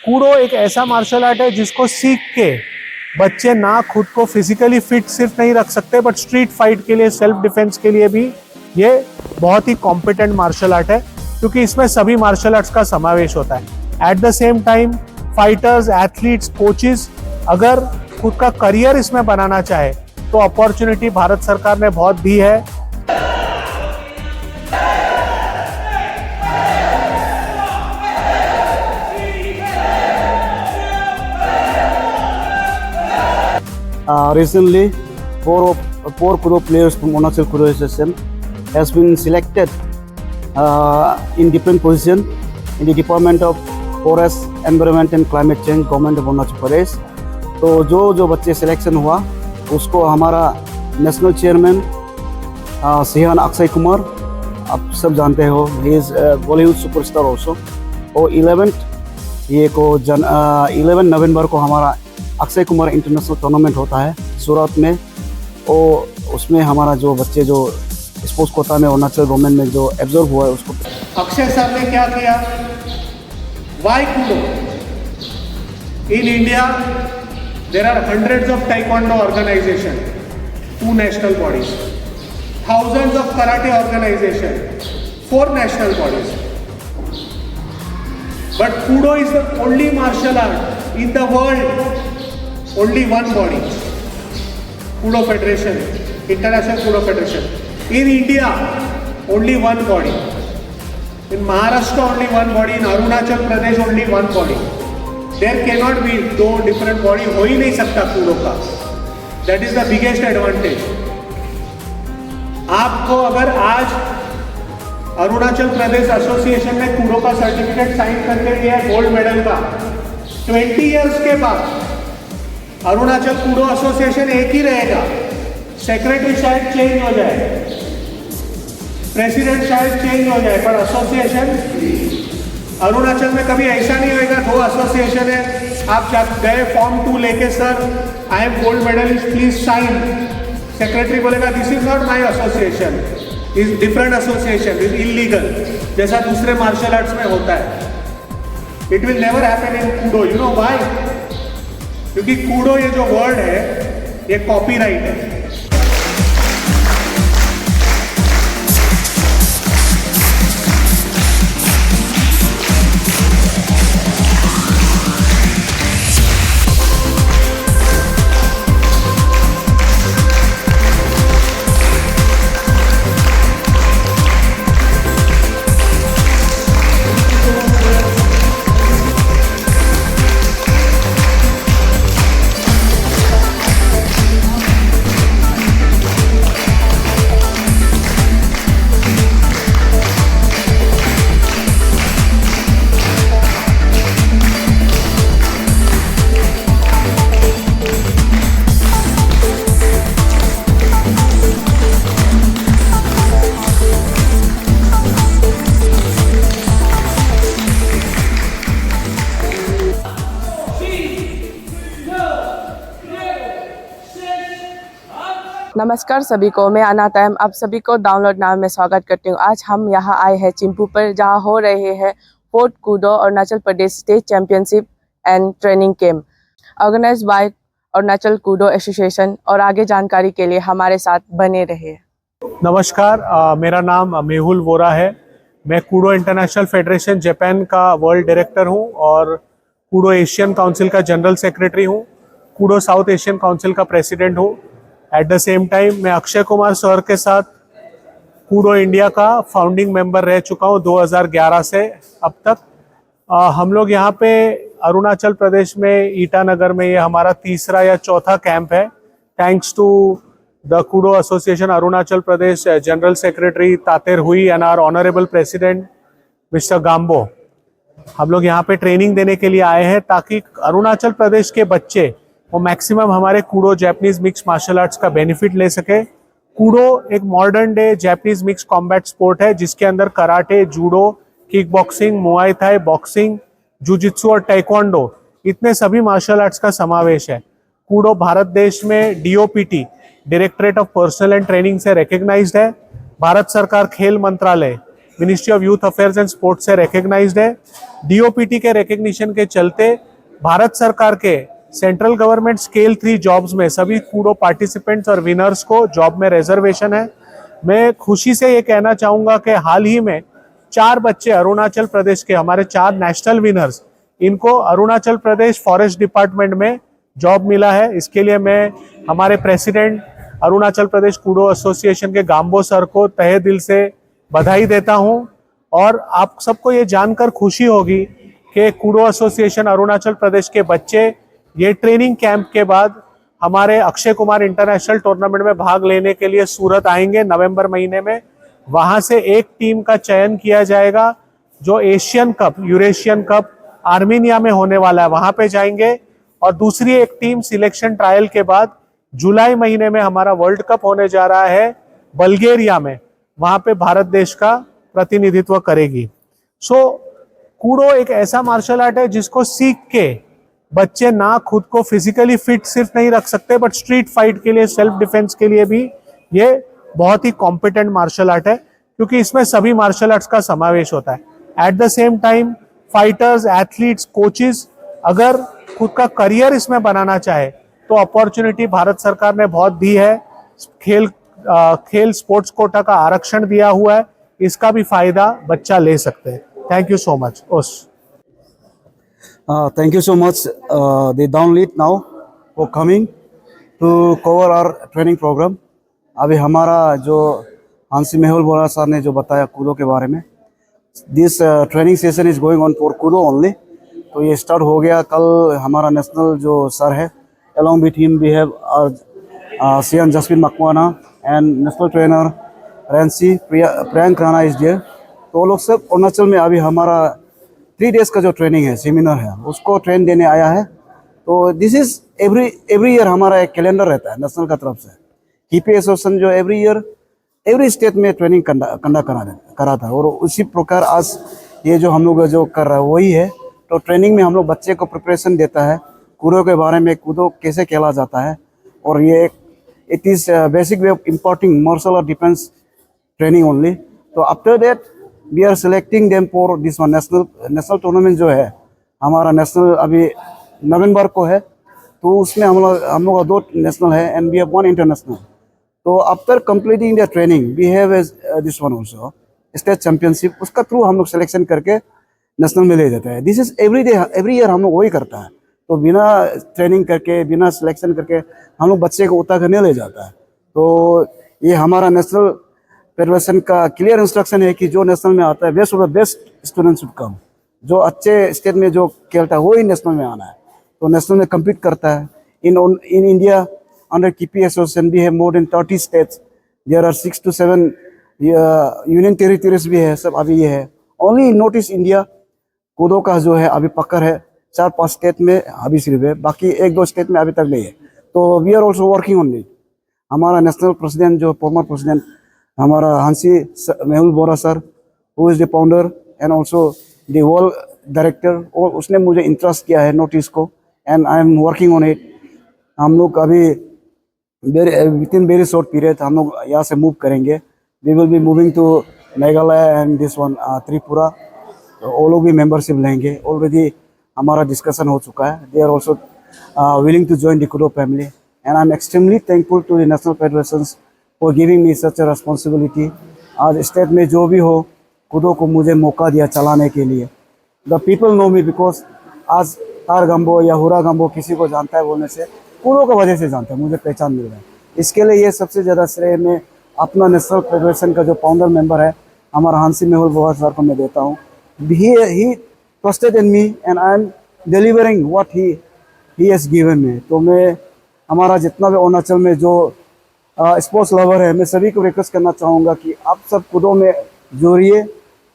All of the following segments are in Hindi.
कूडो एक ऐसा मार्शल आर्ट है जिसको सीख के बच्चे ना खुद को फिजिकली फिट सिर्फ नहीं रख सकते, बट स्ट्रीट फाइट के लिए, सेल्फ डिफेंस के लिए भी ये बहुत ही कॉम्पिटेंट मार्शल आर्ट है, क्योंकि इसमें सभी मार्शल आर्ट्स का समावेश होता है। At the same time fighters, athletes, coaches अगर खुद का करियर इसमें बनाना चाहे तो अपॉर्चुनिटी भारत सरकार ने बहुत दी है। Recently, four Kudo players from Arunachal Kudo Association has been selected in different positions in the Department of Forest, Environment and Climate Change, Government of Arunachal Pradesh। तो जो बच्चे सिलेक्शन हुआ उसको हमारा national chairman Sheehan Akshay Kumar, आप सब जानते हो, he is Bollywood superstar also. और 11 नवंबर को हमारा अक्षय कुमार इंटरनेशनल टूर्नामेंट होता है सूरत में, और उसमें हमारा जो बच्चे जो स्पोर्ट्स कोटा में अरुणाचल गवर्नमेंट में जो एब्जॉर्ब हुआ है उसको। अक्षय सर ने क्या किया? Why Kudo? In India there are hundreds of taekwondo organization, 2 national bodies, thousands of karate organization, 4 national bodies, but Kudo is the only martial art in the world, only one body, Kudo Federation, International Kudo Federation. In India, only one body. In Maharashtra, only one body. In Arunachal Pradesh, only one body. There cannot be 2 different body. हो ही नहीं सकता Kudo का. That is the biggest advantage. आपको अगर आज अरुणाचल प्रदेश एसोसिएशन ने कूडो का सर्टिफिकेट साइन करके दिया है गोल्ड मेडल का, 20 इयर्स के बाद अरुणाचल कूडो एसोसिएशन एक ही रहेगा, सेक्रेटरी शायद चेंज हो जाए, प्रेसिडेंट शायद चेंज हो जाए, पर एसोसिएशन अरुणाचल में कभी ऐसा नहीं होगा 2 एसोसिएशन है, आप गए फॉर्म 2 लेके, sir I am gold medalist please sign, secretary बोलेगा this is not my association, is different association, is illegal, जैसा दूसरे मार्शल आर्ट्स में होता है। It will never happen in Kudo. You know why? क्योंकि कूडो ये जो वर्ड है ये कॉपीराइट है। नमस्कार सभी को, मैं अनातैम आप सभी को डाउनलोड नाम में स्वागत करती हूँ। आज हम यहाँ आए हैं चिंपू पर, जहाँ हो रहे हैं 4th Kudo Arunachal Pradesh state championship and training camp organise by Arunachal Kudo association. और आगे जानकारी के लिए हमारे साथ बने रहे। नमस्कार, मेरा नाम मेहुल वोरा है। मैं कूडो इंटरनेशनल फेडरेशन जापान का वर्ल्ड डायरेक्टर हूँ और कूडो एशियन काउंसिल का जनरल सेक्रेटरी हूँ, कूडो साउथ एशियन काउंसिल का प्रेसिडेंट हूँ। एट द सेम टाइम मैं अक्षय कुमार सर के साथ कूडो इंडिया का फाउंडिंग मेंबर रह चुका हूँ 2011 से अब तक। हम लोग यहाँ पे अरुणाचल प्रदेश में ईटानगर में ये हमारा 3रा या 4था कैंप है, thanks to the Kudo association Arunachal Pradesh general secretary Tater Hui and our honourable president mister Gambo. हम लोग यहाँ पे ट्रेनिंग देने के लिए आए हैं ताकि अरुणाचल प्रदेश के बच्चे वो मैक्सिमम हमारे Kudo Japanese mix martial arts का बेनिफिट ले सके। कूडो एक modern day Japanese mix combat sport है जिसके अंदर karate, judo, kick boxing, Muay Thai, boxing, jujitsu और टाइक्वांडो, इतने सभी मार्शल आर्ट्स का समावेश है। कूडो भारत देश में DOPT directorate of personal and training से रिकग्नाइज्ड है। भारत सरकार खेल मंत्रालय ministry of youth affairs and sports से रिकग्नाइज्ड है। डीओपीटी के रिकग्निशन के चलते भारत सरकार के सेंट्रल गवर्नमेंट स्केल 3 जॉब्स में सभी कूडो पार्टिसिपेंट्स और विनर्स को जॉब में रिजर्वेशन है। मैं खुशी से ये कहना चाहूँगा कि हाल ही में 4 बच्चे अरुणाचल प्रदेश के, हमारे 4 नेशनल विनर्स, इनको अरुणाचल प्रदेश फॉरेस्ट डिपार्टमेंट में जॉब मिला है। इसके लिए मैं हमारे president Arunachal Pradesh Koodo association के गांबो सर को तहे दिल से बधाई देता हूं। और आप सबको ये जानकर खुशी होगी कि कूडो एसोसिएशन अरुणाचल प्रदेश के बच्चे ये ट्रेनिंग कैंप के बाद हमारे अक्षय कुमार इंटरनेशनल टूर्नामेंट में भाग लेने के लिए सूरत आएंगे नवंबर महीने में। वहां से एक टीम का चयन किया जाएगा जो Asian cup, Eurasian cup Armenia में होने वाला है, वहां पे जाएंगे। और दूसरी एक टीम सिलेक्शन ट्रायल के बाद जुलाई महीने में हमारा वर्ल्ड कप होने जा रहा है बल्गेरिया में, वहां पे भारत देश का प्रतिनिधित्व करेगी। सो कूडो एक ऐसा मार्शल आर्ट है जिसको सीख के बच्चे ना खुद को फिजिकली फिट सिर्फ नहीं रख सकते, बट स्ट्रीट फाइट के लिए, सेल्फ डिफेंस के लिए भी ये बहुत ही कॉम्पिटेंट मार्शल आर्ट है, क्योंकि इसमें सभी मार्शल आर्ट्स का समावेश होता है। At the same time fighters, athletes, coaches अगर खुद का करियर इसमें बनाना चाहे तो अपॉर्चुनिटी भारत सरकार ने बहुत दी है। खेल स्पोर्ट्स कोटा का आरक्षण दिया हुआ है, इसका भी फायदा बच्चा ले सकते हैं। Thank you so much. Thank you so much, the down lead now for coming to cover our training program. अभी हमारा जो हांसी मेहुल बोरा सर ने जो बताया कूडो के बारे में, this training session is going on for Koodo only. तो ये स्टार्ट हो गया कल। हमारा नेशनल जो सर है, along with him we have our CN Jasmine Makwana and national trainer Rancy Priyank Rana is there। तो वो लोग सब अरुणाचल में अभी हमारा 3 days का जो ट्रेनिंग है, सेमिनार है, उसको ट्रेन देने आया है। तो दिस इज एवरी ईयर हमारा एक कैलेंडर रहता है नेशनल का तरफ से। KP एसोसिएशन जो एवरी ईयर एवरी स्टेट में ट्रेनिंग करा था, और उसी प्रकार आज ये जो हम लोग जो कर रहे हैं वही है। तो ट्रेनिंग में हम लोग बच्चे को प्रिपरेशन देता है कूडो के बारे में, कूडो कैसे खेला जाता है, और ये it is basic way of importing martial art defence training only. तो after that we are selecting them for this one national tournament जो है हमारा नेशनल अभी नवंबर को है। तो उसमें हम लोग 2 नेशनल है एंड वी हैव 1 इंटरनेशनल। तो after completing the training we have this one also state championship, उसका थ्रू हम लोग सिलेक्शन करके नेशनल में ले जाते हैं। दिस इज एवरी ईयर हम लोग वही करता है। तो बिना ट्रेनिंग करके, बिना सिलेक्शन करके हम लोग बच्चे को उतार कर नहीं ले जाता है। तो ये हमारा नेशनल फेडरेशन का क्लियर इंस्ट्रक्शन है कि जो नेशनल में आता है बेस्ट स्टूडेंट शुड कम। जो अच्छे स्टेट में जो खेलता है वही नेशनल में आना है। तो नेशनल में कम्पीट करता है। In India under KP association भी है more than 30 states. There are 6 to 7 union territories भी है, सब अभी ये है। Only north east India Kudo का जो है अभी पकड़ है 4-5 स्टेट में अभी सिर्फ है, बाकी 1-2 स्टेट में अभी तक नहीं है। तो we are also working on it. हमारा नेशनल प्रेसिडेंट जो फॉर्मर प्रेसिडेंट हमारा Hanshi Mehul Bora sir, who is the founder and also the world director, और उसने मुझे इंटरेस्ट किया है नोटिस को, and I am working on it. हम लोग अभी with in very short period हम लोग यहाँ से मूव करेंगे। We will be moving to Meghalaya and this one Tripura. वो लोग भी मेंबरशिप लेंगे। ऑलरेडी हमारा डिस्कशन हो चुका है। They are also willing to join the Kudo family, and I am extremely thankful to the national federations for giving me such a responsibility. आज स्टेट में जो भी हो कूडो को मुझे मौका दिया चलाने के लिए। The people know me because आज तार गम्बो या हुरा गम्बो किसी को जानता है बोलने से कूडो की वजह से जानता है, मुझे पहचान मिल रहा है। इसके लिए ये सबसे ज़्यादा श्रेय मैं अपना नेशनल फेडरेशन का जो फाउंडर मेंबर है हमारा हांसी मेहुल बोरा सर को मैं देता हूँ। He trusted in me and I am delivering what he has given me. तो मैं हमारा जितना भी अरुणाचल में जो स्पोर्ट्स लवर है, मैं सभी को रिक्वेस्ट करना चाहूँगा कि आप सब कूडो में जुड़िए,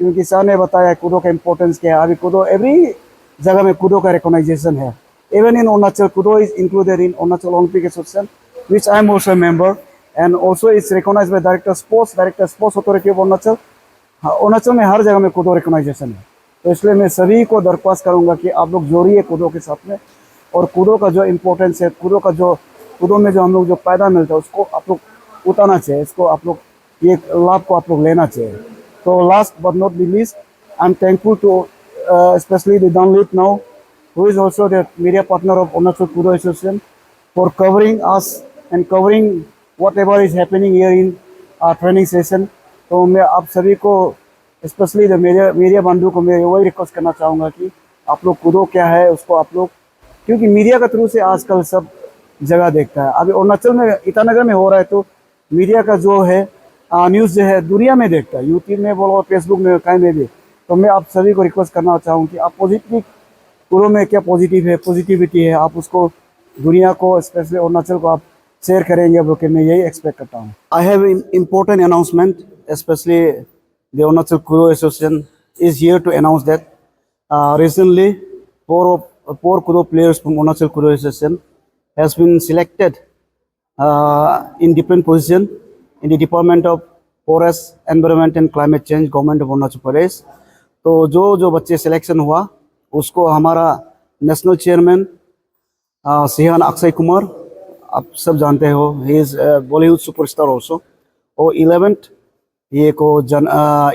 क्योंकि सर ने बताया कूडो का इम्पोर्टेंस क्या है। अभी कूडो एवरी जगह में कूडो का रिकॉग्नाइजेशन है। Even in Arunachal Koodo is included in Arunachal Olympic association which I am also a member, and also it's recognized by Director Sports Authority of Arunachal. Arunachal में हर जगह में कूडो रिकॉग्नाइजेशन है। तो इसलिए मैं सभी को दरख्वास्त करूंगा कि आप लोग जोड़िए कूडो के साथ में, और कूडो का जो इम्पोर्टेंस है, कूडो में जो हम लोग जो फायदा मिलता है उसको आप लोग उठाना चाहिए, इसको आप लोग ये लाभ को आप लोग लेना चाहिए। So last but not the least, I'm thankful to especially the Danlit now, who is also the media partner of Arunachal Kudo Association, for covering us and covering whatever is happening here in our training session. तो मैं आप सभी को स्पेशली मीडिया बंधु को मैं वही रिक्वेस्ट करना चाहूँगा कि आप लोग कूदो क्या है उसको आप लोग, क्योंकि मीडिया के थ्रू से आजकल सब जगह देखता है। अभी अरुणाचल में ईटानगर में हो रहा है तो मीडिया का जो है न्यूज़ जो है दुनिया में देखता है, यूट्यूब में बोलो फेसबुक में कहीं में भी। तो मैं आप सभी को रिक्वेस्ट करना चाहूँ कि आप पॉजिटिव कूदो में क्या पॉजिटिविटी है आप उसको दुनिया को स्पेशली अरुणाचल को आप शेयर करेंगे बोल के मैं यही एक्सपेक्ट करता हूँ। I have important announcement, especially the Arunachal Kudo Association is here to announce that recently four Kudo players from Arunachal Kudo Association has been selected in different position in the Department of Forest, Environment and Climate Change, Government of Arunachal Pradesh। तो जो बच्चे सिलेक्शन हुआ उसको हमारा national chairman Sheehan Akshay Kumar, आप सब जानते हो, he is Bollywood superstar also. और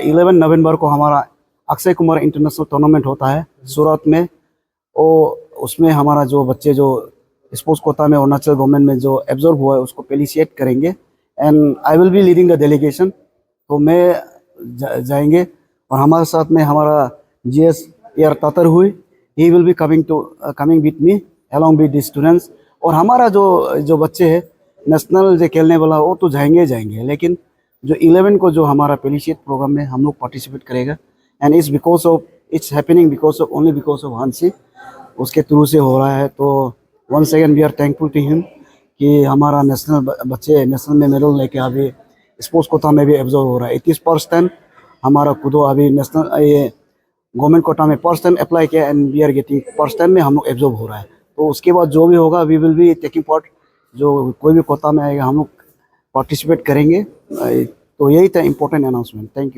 11 नवंबर को हमारा अक्षय कुमार इंटरनेशनल टूर्नामेंट होता है सूरत में, और उसमें हमारा जो बच्चे जो स्पोर्ट्स कोटा में अरुणाचल गवर्नमेंट में जो एब्जॉर्ब हुआ है उसको पेलिसिएट करेंगे। And I will be leading the delegation, तो मैं जाएंगे और हमारे साथ में हमारा GS AR तातर हुई, he will be coming with me along with the students. और हमारा जो बच्चे हैं नेशनल जो खेलने वाला वो तो जाएंगे, लेकिन जो 11 को जो हमारा पेलिसिएट प्रोग्राम में हम लोग पार्टिसिपेट करेगा। And it's happening only because of Hanshi, उसके थ्रू से हो रहा है। तो once again we are thankful to him कि हमारा नेशनल बच्चे नेशनल में मेडल लेके अभी स्पोर्ट्स कोटा में भी एब्जॉर्व हो रहा है। 21 फर्स्ट टाइम हमारा कूदो अभी नेशनल ये गवर्नमेंट कोटा में फर्स्ट टाइम अप्लाई किया and we are getting first time में हम लोग एब्जॉर्व हो रहा है। तो उसके बाद जो भी होगा we will be taking part, जो कोई भी कोटा में आएगा हम लोग पार्टिसिपेट करेंगे। तो यही था इम्पोर्टेंट अनाउंसमेंट। Thank you.